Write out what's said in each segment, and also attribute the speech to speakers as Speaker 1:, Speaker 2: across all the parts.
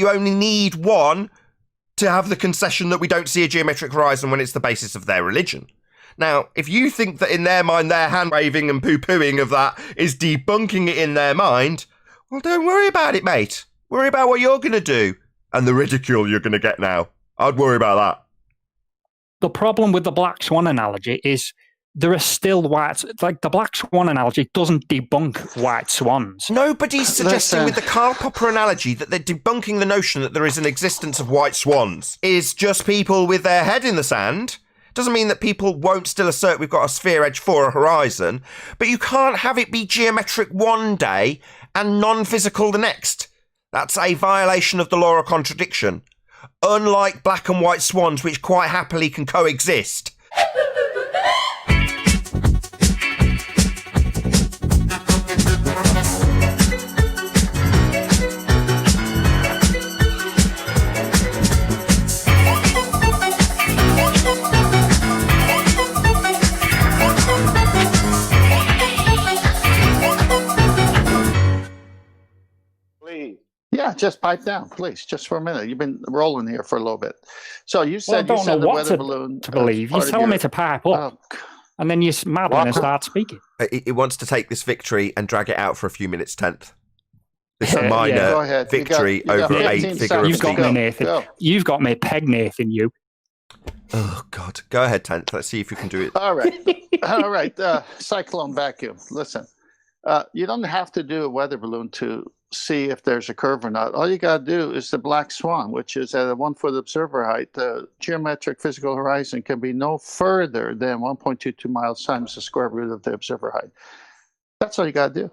Speaker 1: You only need one to have the concession that we don't see a geometric horizon when it's the basis of their religion. Now, if you think that in their mind their hand-waving and poo-pooing of that is debunking it in their mind, well, don't worry about it, mate. Worry about what you're going to do and the ridicule you're going to get now. I'd worry about that.
Speaker 2: The problem with the black swan analogy is there are still white... Like, the black swan analogy doesn't debunk white swans.
Speaker 1: Nobody's suggesting with the Karl Popper analogy that they're debunking the notion that there is an existence of white swans. Is just people with their head in the sand. Doesn't mean that people won't still assert we've got a sphere edge for a horizon, but you can't have it be geometric one day and non-physical the next. That's a violation of the law of contradiction. Unlike black and white swans, which quite happily can coexist.
Speaker 3: Yeah, just pipe down, please, just for a minute. You've been rolling here for a little bit. So you said
Speaker 2: well, I don't know what
Speaker 3: weather balloon
Speaker 2: to believe. You're telling me to pipe up, and then you're smabbling and start speaking.
Speaker 1: It wants to take this victory and drag it out for a few minutes, 10th. This minor victory over 8 figure of
Speaker 2: You've got me, Nathan. Go. You've got me peg, Nathan, you.
Speaker 1: Oh, God. Go ahead, 10th. Let's see if you can do it.
Speaker 3: All right. All right. Cyclone vacuum. Listen, you don't have to do a weather balloon to see if there's a curve or not. All you got to do is the black swan, which is at a 1 foot observer height. The geometric physical horizon can be no further than 1.22 miles times the square root of the observer height. That's all you got to do.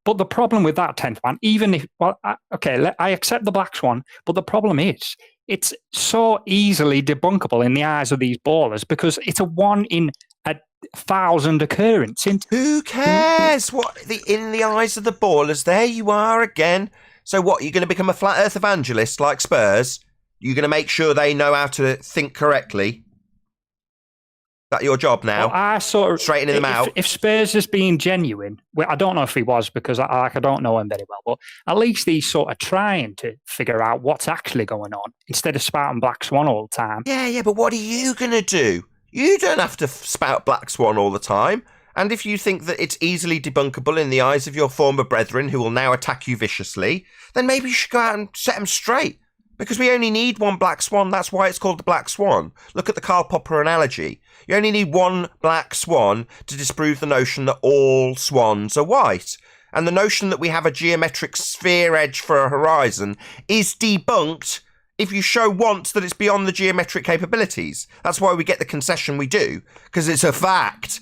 Speaker 2: But the problem with that 10th one, even if, well, I accept the black swan, but the problem is it's so easily debunkable in the eyes of these ballers because it's a 1 in 1,000 occurrence.
Speaker 1: Who cares? What in the eyes of the ballers? There you are again. So what? You're going to become a flat Earth evangelist like Spurs? You're going to make sure they know how to think correctly? Is that your job now?
Speaker 2: Well, I sort of
Speaker 1: straightening them out.
Speaker 2: If Spurs is being genuine, well, I don't know if he was because I don't know him very well, but at least he's sort of trying to figure out what's actually going on instead of spouting Black Swan all the time.
Speaker 1: Yeah, but what are you going to do? You don't have to spout Black Swan all the time. And if you think that it's easily debunkable in the eyes of your former brethren who will now attack you viciously, then maybe you should go out and set them straight. Because we only need one Black Swan. That's why it's called the Black Swan. Look at the Karl Popper analogy. You only need one Black Swan to disprove the notion that all swans are white. And the notion that we have a geometric sphere edge for a horizon is debunked if you show once that it's beyond the geometric capabilities. That's why we get the concession we do, because it's a fact.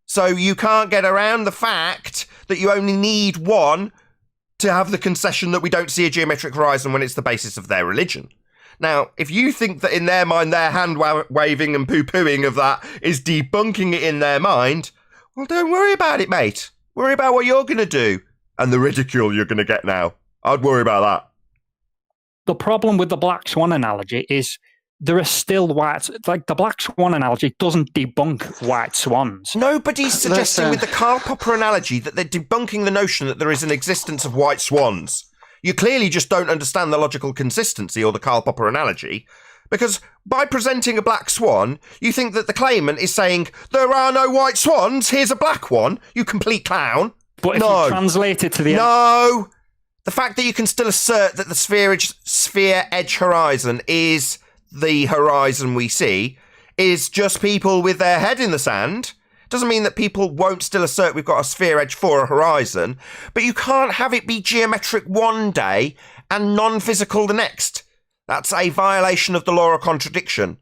Speaker 1: So you can't get around the fact that you only need one to have the concession that we don't see a geometric horizon when it's the basis of their religion. Now, if you think that in their mind their hand-waving and poo-pooing of that is debunking it in their mind, well, don't worry about it, mate. Worry about what you're going to do and the ridicule you're going to get now. I'd worry about that.
Speaker 2: The problem with the black swan analogy is there are still white... Like, the black swan analogy doesn't debunk white swans.
Speaker 1: Nobody's suggesting with the Karl Popper analogy that they're debunking the notion that there is an existence of white swans. You clearly just don't understand the logical consistency or the Karl Popper analogy, because by presenting a black swan, you think that the claimant is saying, there are no white swans, here's a black one, you complete clown.
Speaker 2: But if you translate it to the...
Speaker 1: No! The fact that you can still assert that the sphere edge horizon is the horizon we see is just people with their head in the sand. Doesn't mean that people won't still assert we've got a sphere edge for a horizon, but you can't have it be geometric one day and non-physical the next. That's a violation of the law of contradiction.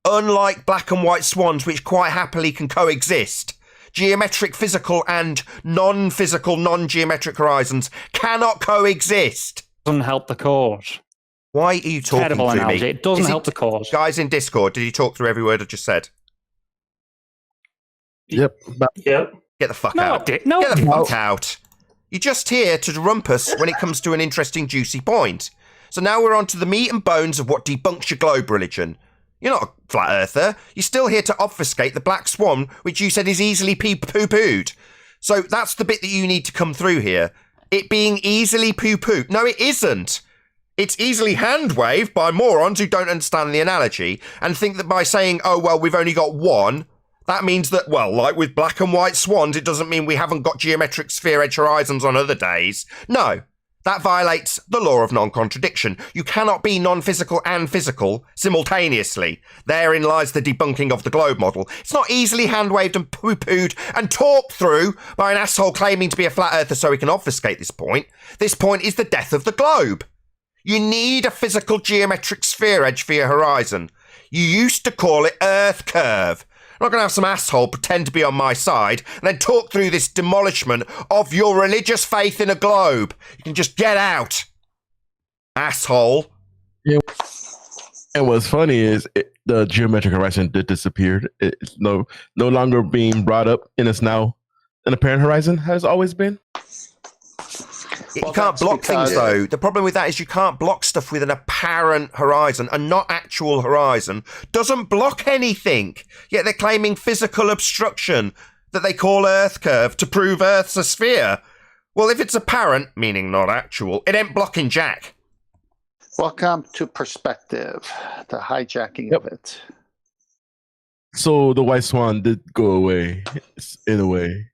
Speaker 1: Unlike black and white swans, which quite happily can coexist, geometric physical and non-physical, non-geometric horizons cannot coexist.
Speaker 2: Doesn't help the cause.
Speaker 1: Why are you talking
Speaker 2: Terrible
Speaker 1: to
Speaker 2: analogy.
Speaker 1: me?
Speaker 2: It doesn't help the cause.
Speaker 1: Guys in Discord, did you talk through every word I just said?
Speaker 4: Yep.
Speaker 1: Get the fuck out. Get the fuck out. You're just here to rumpus when it comes to an interesting, juicy point. So now we're on to the meat and bones of what debunks your globe religion. You're not a flat earther. You're still here to obfuscate the black swan, which you said is easily poo-pooed. So that's the bit that you need to come through here. It being easily poo-pooed. No, it isn't. It's easily hand-waved by morons who don't understand the analogy and think that by saying, oh, well, we've only got one, that means that, well, like with black and white swans, it doesn't mean we haven't got geometric sphere edge horizons on other days. No, that violates the law of non-contradiction. You cannot be non-physical and physical simultaneously. Therein lies the debunking of the globe model. It's not easily hand-waved and poo-pooed and talked through by an asshole claiming to be a flat earther so he can obfuscate this point. This point is the death of the globe. You need a physical geometric sphere edge for your horizon. You used to call it Earth curve. I'm not going to have some asshole pretend to be on my side and then talk through this demolishment of your religious faith in a globe. You can just get out, asshole.
Speaker 4: Yeah. And what's funny is the geometric horizon disappeared. It's no longer being brought up, and it's now an apparent horizon, has always been.
Speaker 1: You can't block things, though. The problem with that is you can't block stuff with an apparent horizon. A not actual horizon doesn't block anything. Yet they're claiming physical obstruction that they call Earth curve to prove Earth's a sphere. Well, if it's apparent, meaning not actual, it ain't blocking jack.
Speaker 3: Welcome to Perspective, the hijacking of it.
Speaker 4: So the white swan did go away, in a way.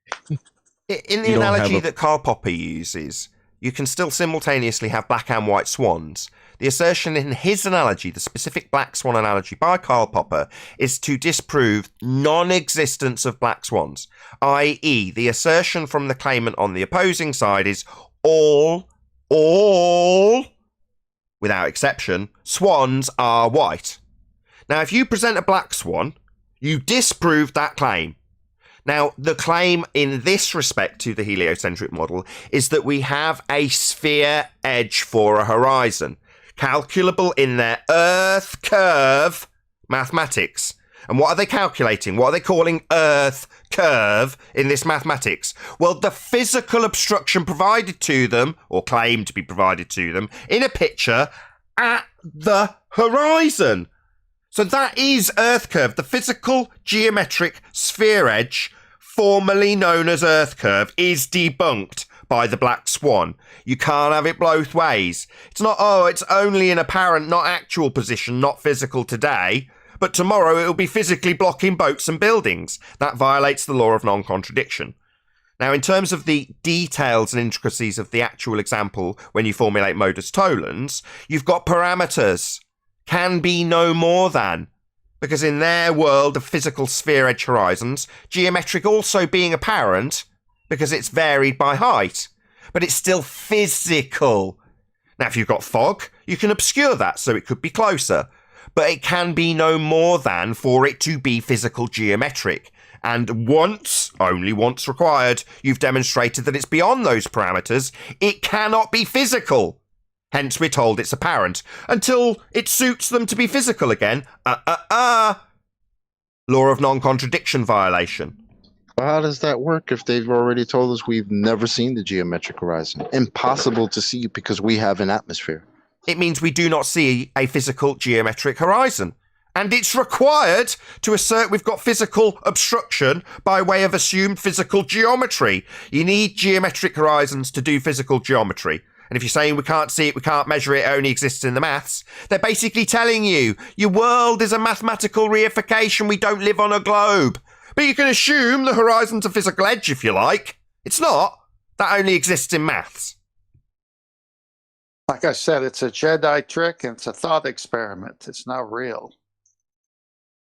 Speaker 1: In the analogy that Karl Popper uses, you can still simultaneously have black and white swans. The assertion in his analogy, the specific black swan analogy by Karl Popper, is to disprove non-existence of black swans, i.e. the assertion from the claimant on the opposing side is all, without exception, swans are white. Now, if you present a black swan, you disprove that claim. Now, the claim in this respect to the heliocentric model is that we have a sphere edge for a horizon, calculable in their Earth curve mathematics. And what are they calculating? What are they calling Earth curve in this mathematics? Well, the physical obstruction provided to them, or claimed to be provided to them, in a picture at the horizon. So that is Earth curve, the physical geometric sphere edge, formerly known as Earth curve, is debunked by the black swan. You can't have it both ways. It's not, it's only an apparent, not actual position, not physical today, but tomorrow it will be physically blocking boats and buildings. That violates the law of non-contradiction. Now, in terms of the details and intricacies of the actual example, when you formulate modus tollens, you've got parameters. Can be no more than. Because in their world of physical sphere edge horizons, geometric also being apparent because it's varied by height, but it's still physical. Now, if you've got fog, you can obscure that so it could be closer, but it can be no more than for it to be physical geometric. And once, only once required, you've demonstrated that it's beyond those parameters, it cannot be physical. Hence, we're told it's apparent, until it suits them to be physical again. Law of non-contradiction violation.
Speaker 5: Well, how does that work if they've already told us we've never seen the geometric horizon? Impossible to see because we have an atmosphere.
Speaker 1: It means we do not see a physical geometric horizon. And it's required to assert we've got physical obstruction by way of assumed physical geometry. You need geometric horizons to do physical geometry. And if you're saying we can't see it, we can't measure it, it only exists in the maths, they're basically telling you your world is a mathematical reification, we don't live on a globe. But you can assume the horizon's a physical edge if you like. It's not. That only exists in maths.
Speaker 3: Like I said, it's a Jedi trick and it's a thought experiment. It's not real.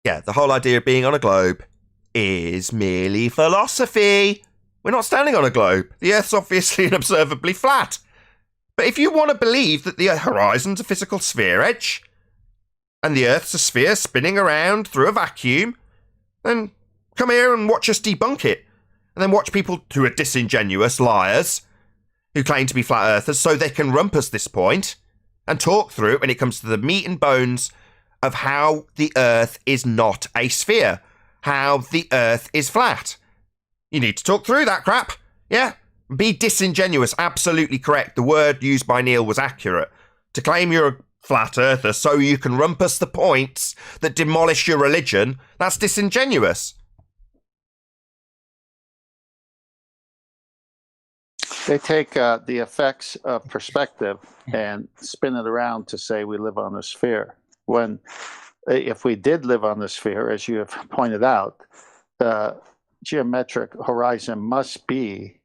Speaker 1: Yeah, the whole idea of being on a globe is merely philosophy. We're not standing on a globe. The Earth's obviously and observably flat. But if you want to believe that the horizon's a physical sphere edge, and the Earth's a sphere spinning around through a vacuum, then come here and watch us debunk it. And then watch people who are disingenuous liars, who claim to be flat earthers, so they can rumpus this point, and talk through it when it comes to the meat and bones of how the Earth is not a sphere, how the Earth is flat. You need to talk through that crap, yeah? Be disingenuous, absolutely correct. The word used by Neil was accurate. To claim you're a flat earther so you can rumpus the points that demolish your religion, that's disingenuous.
Speaker 3: They take the effects of perspective and spin it around to say we live on a sphere. When, if we did live on the sphere, as you have pointed out, the geometric horizon must be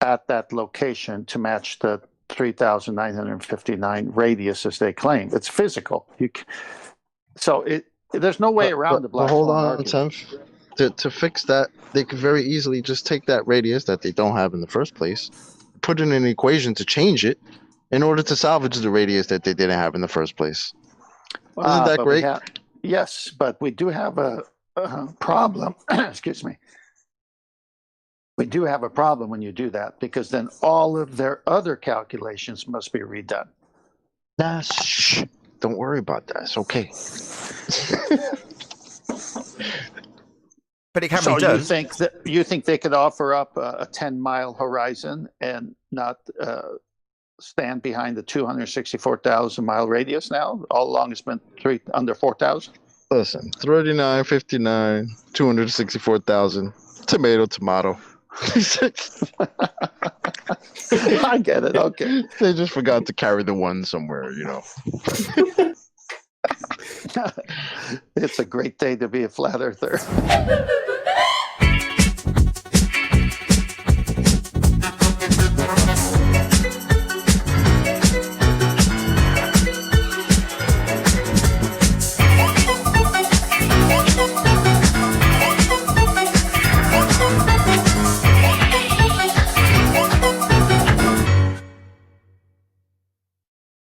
Speaker 3: at that location to match the 3,959 radius as they claim. It's physical. There's no way around the black
Speaker 5: hold
Speaker 3: swan
Speaker 5: on,
Speaker 3: argument.
Speaker 5: Tenf. To fix that, they could very easily just take that radius that they don't have in the first place, put in an equation to change it in order to salvage the radius that they didn't have in the first place. Isn't that
Speaker 3: But
Speaker 5: great?
Speaker 3: Yes, but we do have a problem. Excuse me. We do have a problem when you do that, because then all of their other calculations must be redone.
Speaker 5: Shh. Don't worry about that. It's okay.
Speaker 1: But it can
Speaker 3: So
Speaker 1: be done.
Speaker 3: you think they could offer up a 10-mile horizon and not stand behind the 264,000-mile radius now? All along it's been under 4,000?
Speaker 5: Listen, 39, 59, 264,000. Tomato.
Speaker 3: I get it. Okay.
Speaker 5: They just forgot to carry the one somewhere,
Speaker 3: It's a great day to be a flat earther.